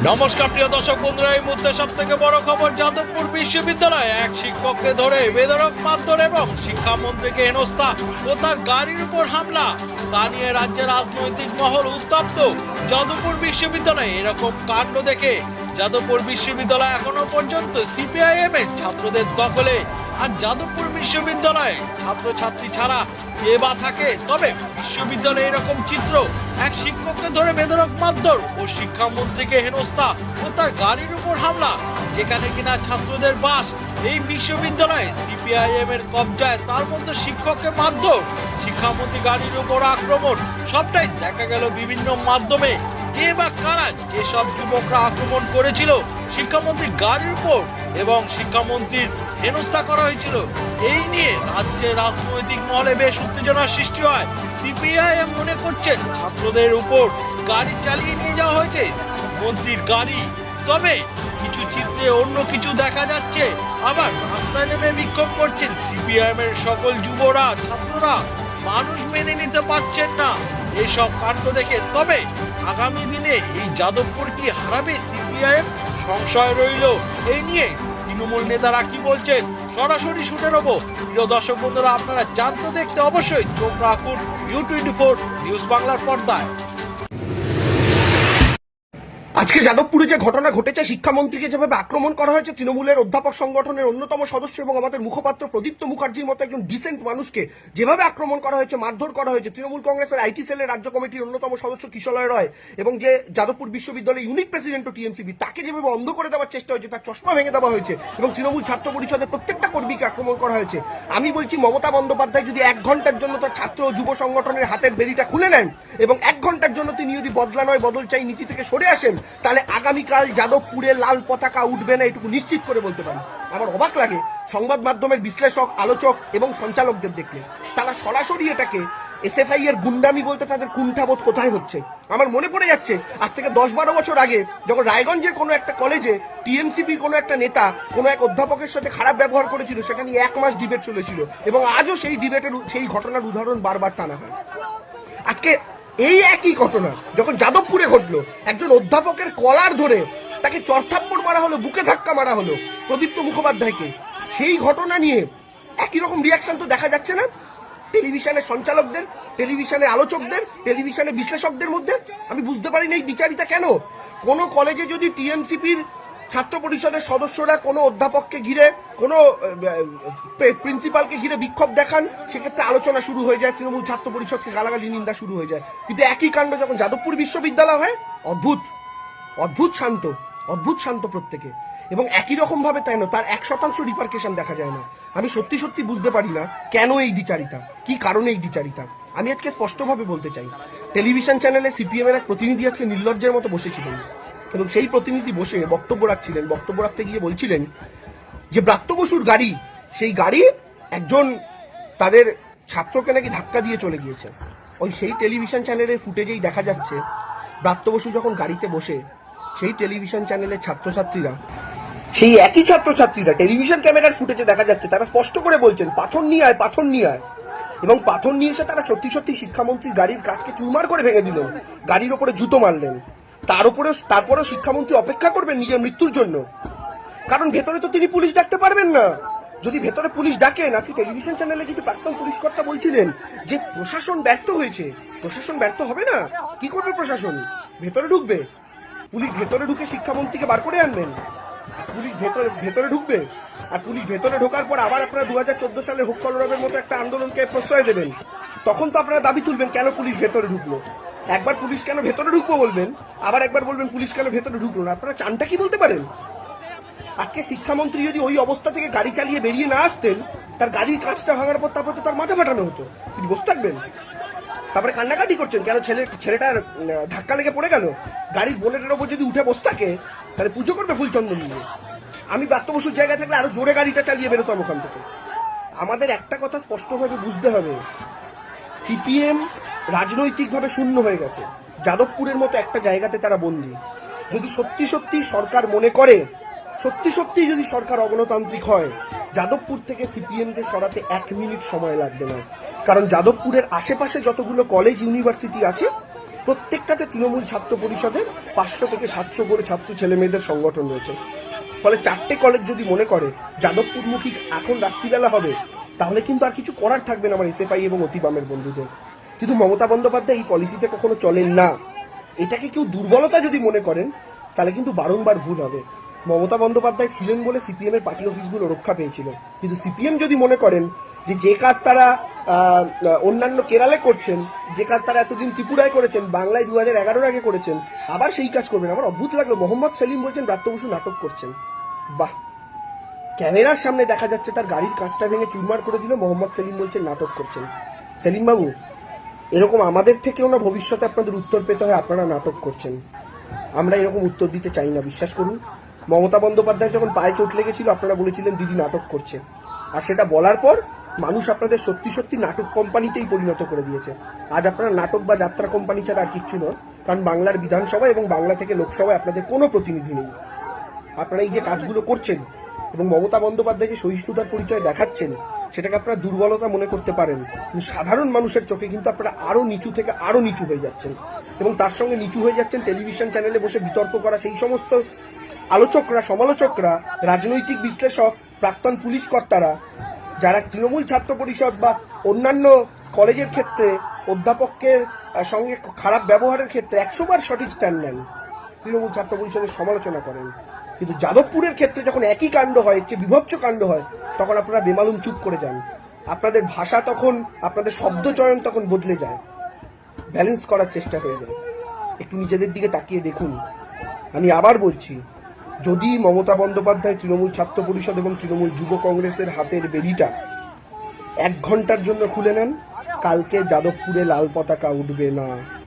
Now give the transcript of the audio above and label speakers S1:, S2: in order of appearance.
S1: নমস্কার প্রিয় দর্শক বন্ধুরা, এই মুহূর্তে সব থেকে বড় খবর। যাদবপুর বিশ্ববিদ্যালয়ে এক শিক্ষককে ধরে বেধড়ক মারধর এবং শিক্ষামন্ত্রীকে হেনস্থা ও তার গাড়ির উপর হামলা, তা নিয়ে রাজ্যের রাজনৈতিক মহল উত্তপ্ত। যাদবপুর বিশ্ববিদ্যালয়ে এরকম কাণ্ড দেখে যাদবপুর বিশ্ববিদ্যালয় এখনো পর্যন্ত সিপিআইএম এর ছাত্রদের দখলে। আর যাদবপুর বিশ্ববিদ্যালয়ে ছাত্রছাত্রী ছাড়া কে বা থাকে? তবে বিশ্ববিদ্যালয়ে এরকম চিত্র, এক শিক্ষককে ধরে বেধড়ক মারধর ও শিক্ষামন্ত্রীকে হেনস্থা ও তার গাড়ির উপর হামলা, যেখানে কিনা ছাত্রদের বাস। এই বিশ্ববিদ্যালয়ে সিপিআইএম এর কবজায়, তার মধ্যে শিক্ষককে মারধর, শিক্ষামন্ত্রী গাড়ির উপর আক্রমণ, সবটাই দেখা গেল বিভিন্ন মাধ্যমে। কে বা কারা যেসব যুবকরা আক্রমণ করেছিল শিক্ষামন্ত্রীর গাড়ির উপর এবং শিক্ষামন্ত্রীর হেনস্থা করা হয়েছিল, এই নিয়ে রাজ্যের রাজনৈতিক মহলে বেশ উত্তেজনার সৃষ্টি হয়। সিপিআইএম মনে করছেন ছাত্রদের উপর গাড়ি চালিয়ে নিয়ে যাওয়া হয়েছে মন্ত্রীর গাড়ি। তবে কিছু চিত্রে অন্য কিছু দেখা যাচ্ছে। আবার রাস্তায় নেমে বিক্ষোভ করছেন সিপিআইএম এর সকল যুবরা, ছাত্ররা। মানুষ মেনে নিতে পারছেন না এসব কাণ্ড দেখে। তবে আগামী দিনে এই যাদবপুর কি হারাবে সিপিআইএম? সংশয় রইল। এই নিয়ে তৃণমূল নেতারা কি বলছেন সরাসরি শুনে নেব। প্রিয় দর্শক বন্ধুরা, আপনারা জানতে দেখতে অবশ্যই চোখ রাখুন U24 নিউজ বাংলার পর্দায়।
S2: আজকে যাদবপুরে যে ঘটনা ঘটেছে, শিক্ষামন্ত্রীকে যেভাবে আক্রমণ করা হয়েছে, তৃণমূলের অধ্যাপক সংগঠনের অন্যতম সদস্য এবং আমাদের মুখপাত্র প্রদীপ্ত মুখার্জির মতো একজন ডিসেন্ট মানুষকে যেভাবে আক্রমণ করা হয়েছে, মারধর করা হয়েছে, তৃণমূল কংগ্রেসের আইটি সেলের রাজ্য কমিটির অন্যতম সদস্য কিশলয় রয় এবং যে যাদবপুর বিশ্ববিদ্যালয়ের ইউনিট প্রেসিডেন্ট টিএমসিবি, তাকে যেভাবে অন্ধ করে দেওয়ার চেষ্টা হয়েছে, তার চশমা ভেঙে দেওয়া হয়েছে এবং তৃণমূল ছাত্র পরিষদের প্রত্যেকটা কর্মীকে আক্রমণ করা হয়েছে। আমি বলছি, মমতা বন্দ্যোপাধ্যায় যদি 1 ঘন্টার জন্য তার ছাত্র ও যুব সংগঠনের হাতের বেরিটা খুলে নেন এবং 1 ঘন্টার জন্য তিনি যদি বদলা নয় বদল চাই নীতি থেকে সরে আসেন, তাহলে আগামীকাল যাদবপুরে লাল পতাকা উঠবে না, এটুকু নিশ্চিত করে বলতে পারি। আমার অবাক লাগে সংবাদ মাধ্যমের বিশ্লেষক, আলোচক এবং সঞ্চালকদের দেখলে। তারা সরাসরি এটাকে এসএফআই এর গুন্ডামি বলতে তাদের কুণ্ঠাবোধ কোথায় হচ্ছে। আমার মনে পড়ে যাচ্ছে আজ থেকে 10-12 বছর আগে যখন রায়গঞ্জের কোনো একটা কলেজে টিএমসিপির কোনো একটা নেতা কোনো এক অধ্যাপকের সাথে খারাপ ব্যবহার করেছিল, সেখানে 1 মাস ডিবেট চলেছিল এবং আজও সেই ডিবেটের সেই ঘটনার উদাহরণ বারবার টানা হয়। আজকে এই একই ঘটনা যখন যাদবপুরে ঘটলো, একজন অধ্যাপকের কলার ধরে তাকে চড়থাপ্পড় মারা হলো, বুকে ধাক্কা মারা হলো প্রদীপ্ত মুখোপাধ্যায়কে, সেই ঘটনা নিয়ে একই রকম রিয়াকশন তো দেখা যাচ্ছে না টেলিভিশনের সঞ্চালকদের, টেলিভিশনের আলোচকদের, টেলিভিশনের বিশ্লেষকদের মধ্যে। আমি বুঝতে পারি না এই বিচারিতা কেন। কোন কলেজে যদি টিএমসিপির ছাত্র পরিষদের সদস্যরা কোনো অধ্যাপককে ঘিরে, কোনো প্রিন্সিপালকে ঘিরে বিক্ষোভ দেখান, সেক্ষেত্রে আলোচনা শুরু হয়ে যায়, তৃণমূল ছাত্র পরিষদকে গালাগালি নিন্দা শুরু হয়ে যায়। কিন্তু একই কাণ্ড যখন যাদবপুর বিশ্ববিদ্যালয় হয়, অদ্ভুত অদ্ভুত শান্ত, অদ্ভুত শান্ত প্রত্যেকে, এবং একই রকম ভাবে তাই না, তার 1% রিপার্কেশন দেখা যায় না। আমি সত্যি সত্যি বুঝতে পারি না কেন এই দ্বিচারিতা, কি কারণে এই দ্বিচারিতা। আমি আজকে স্পষ্টভাবে বলতে চাই, টেলিভিশন চ্যানেলে সিপিএম এর এক প্রতিনিধি আজকে নির্লজ্জের মতো বসেছিলেন এবং সেই প্রতিনিধি বসে বক্তব্য রাখছিলেন। বক্তব্য রাখতে গিয়ে বলছিলেন যে ব্রাত্য বসুর গাড়ি, সেই গাড়ি একজন তাদের ছাত্রকে নাকি ধাক্কা দিয়ে চলে গিয়েছে। ওই সেই টেলিভিশন চ্যানেলের ফুটেজেই দেখা যাচ্ছে ব্রাত্য বসু যখন গাড়িতে বসে, সেই টেলিভিশন চ্যানেলের ছাত্রছাত্রীরা, সেই একই ছাত্রছাত্রীরা টেলিভিশন ক্যামেরার ফুটেজে দেখা যাচ্ছে তারা স্পষ্ট করে বলছেন পাথর নিয়ে আয়, পাথর নিয়ে আয়, এবং পাথর নিয়ে এসে তারা সত্যি সত্যি শিক্ষামন্ত্রীর গাড়ির কাঁচকে চুরমার করে ভেঙে দিলেন, গাড়ির ওপরে জুতো মারলেন। তারপরেও শিক্ষামন্ত্রী অপেক্ষা করবেন নিজের মৃত্যুর জন্য, কারণ ভেতরে তো তিনি পুলিশ ডাকতে পারবেন না। যদি ভেতরে পুলিশ ডাকেন, আজকে টেলিভিশন চ্যানেলে কিন্তু প্রাক্তন পুলিশ কর্তা বলছিলেন যে প্রশাসন ব্যর্থ হয়েছে। প্রশাসন ব্যর্থ হবে না, কি করবে প্রশাসন? ভেতরে ঢুকবে পুলিশ, ভেতরে ঢুকে শিক্ষামন্ত্রীকে বার করে আনবেন, পুলিশ ভেতরে ঢুকবে, আর পুলিশ ভেতরে ঢোকার পর আবার আপনারা 2014 সালের হুক কলরবের মতো একটা আন্দোলনকে প্রশ্রয় দেবেন। তখন তো আপনারা দাবি তুলবেন কেন পুলিশ ভেতরে ঢুকলো। একবার পুলিশ কেন ভেতরে ঢুকবো বলবেন, আবার একবার বলবেন পুলিশ কেন ভেতরে ঢুকলো না। আপনারা চানটা কি বলতে পারেন? আজকে শিক্ষামন্ত্রী যদি ওই অবস্থা থেকে গাড়ি চালিয়ে বেরিয়ে না আসতেন, তার গাড়ির কাঁচটা ভাঙার পর তারপর তো তার মাথা ফাটানো হতো, তিনি বসে থাকবেন। তারপরে কান্নাকাটি করছেন কেন ছেলেটার ধাক্কা লেগে পড়ে গেল। গাড়ির বোনেটের ওপর যদি উঠে বসে থাকে তাহলে পুজো করবে ফুলচন্দন নিয়ে। আমি ব্রাত্য বসুর জায়গায় থাকলে আরো জোরে গাড়িটা চালিয়ে বেরোতাম ওখান থেকে। আমাদের একটা কথা স্পষ্টভাবে বুঝতে হবে, সিপিএম রাজনৈতিকভাবে শূন্য হয়ে গেছে। যাদবপুরের মতো একটা জায়গাতে তারা বন্দী। যদি সত্যি সত্যি সরকার মনে করে, সত্যি সত্যি যদি সরকার অগণতান্ত্রিক হয়, যাদবপুর থেকে সিপিএমকে সরাতে 1 মিনিট সময় লাগবে না। কারণ যাদবপুরের আশেপাশে যতগুলো কলেজ ইউনিভার্সিটি আছে, প্রত্যেকটাতে তৃণমূল ছাত্র পরিষদের 500 থেকে 700 করে ছাত্র ছেলে মেয়েদের সংগঠন রয়েছে। ফলে 4টে কলেজ যদি মনে করে যাদবপুরমুখী এখন রাত্রিবেলা হবে, তাহলে কিন্তু আর কিছু করার থাকবে না আমার এসএফআই এবং অতিবামের বন্ধুদের। কিন্তু মমতা বন্দ্যোপাধ্যায় এই পলিসিতে কখনো চলেন না। এটাকে কেউ দুর্বলতা যদি মনে করেন, তাহলে কিন্তু বারংবার ভুল হবে। মমতা বন্দ্যোপাধ্যায় ছিলেন বলে সিপিএম এর পার্টি অফিসগুলো রক্ষা পেয়েছিল। কিন্তু সিপিএম যদি মনে করেন যে কাজ তারা অন্যান্য কেরালে করছেন, যে কাজ তারা এতদিন ত্রিপুরায় করেছেন, বাংলায় 2011 আগে করেছেন, আবার সেই কাজ করবেন। আমার অদ্ভুত লাগলো, মোহাম্মদ সেলিম বলছেন ব্রাত্য বসু নাটক করছেন। বাহ, ক্যামেরার সামনে দেখা যাচ্ছে তার গাড়ির কাঁচটা ভেঙে চুরমার করে দিল, মোহাম্মদ সেলিম বলছেন নাটক করছেন। সেলিম বাবু, এরকম আমাদের থেকেও না ভবিষ্যতে আপনাদের উত্তর পেতে হয় আপনারা নাটক করছেন। আমরা এরকম উত্তর দিতে চাই না, বিশ্বাস করুন। মমতা বন্দ্যোপাধ্যায় যখন পায়ে চোট লেগেছিল আপনারা বলেছিলেন দিদি নাটক করছে, আর সেটা বলার পর মানুষ আপনাদের সত্যি সত্যি নাটক কোম্পানিতেই পরিণত করে দিয়েছে। আজ আপনারা নাটক বা যাত্রা কোম্পানি ছাড়া আর কিচ্ছু নয়, কারণ বাংলার বিধানসভা এবং বাংলা থেকে লোকসভায় আপনাদের কোনো প্রতিনিধি নেই। আপনারা এই যে কাজগুলো করছেন এবং মমতা বন্দ্যোপাধ্যায় যে সহিষ্ণুতার পরিচয় দেখাচ্ছেন, সেটাকে আপনারা দুর্বলতা মনে করতে পারেন, কিন্তু সাধারণ মানুষের চোখে কিন্তু আপনারা আরো নিচু থেকে আরো নিচু হয়ে যাচ্ছেন। এবং তার সঙ্গে নিচু হয়ে যাচ্ছেন টেলিভিশন চ্যানেলে বসে বিতর্ক করা সেই সমস্ত আলোচকরা, সমালোচকরা, রাজনৈতিক বিশ্লেষক, প্রাক্তন পুলিশ কর্তারা, যারা তৃণমূল ছাত্র পরিষদ বা অন্যান্য কলেজের ক্ষেত্রে অধ্যাপকের সঙ্গে খারাপ ব্যবহারের ক্ষেত্রে 100 বার সঠিক স্ট্যান্ড নেন, তৃণমূল ছাত্র পরিষদের সমালোচনা করেন। কিন্তু যাদবপুরের ক্ষেত্রে যখন একই কাণ্ড হয়, যে বিভৎস কাণ্ড হয়, তখন আপনারা বেমালুম চুপ করে যান। আপনাদের ভাষা তখন, আপনাদের শব্দচয়ন তখন বদলে যায়, ব্যালেন্স করার চেষ্টা হয়ে যায়। একটু নিজেদের দিকে তাকিয়ে দেখুন। আমি আবার বলছি, যদি মমতা বন্দ্যোপাধ্যায় তৃণমূল ছাত্র পরিষদ এবং তৃণমূল যুব কংগ্রেসের হাতের বেড়িটা 1 ঘন্টার জন্য খুলে নেন, কালকে যাদবপুরে লাল পতাকা উঠবে না।